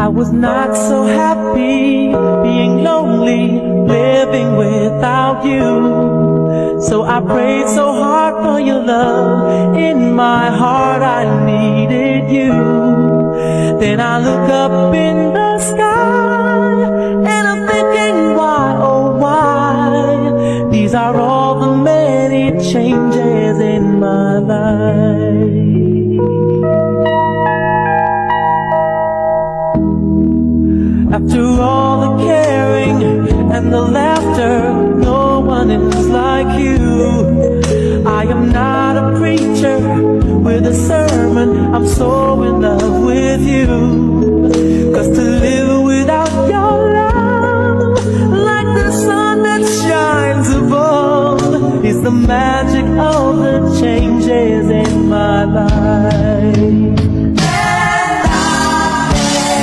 I was not so happy being lonely, living without you. So I prayed so hard for your love. In my heart I needed you. Then I look up in the sky and I'm thinking, why, oh why? These are all the many changes in my life. After all the caring and the laughter, no one is like you. I am not a preacher with a sermon, I'm so in love with you.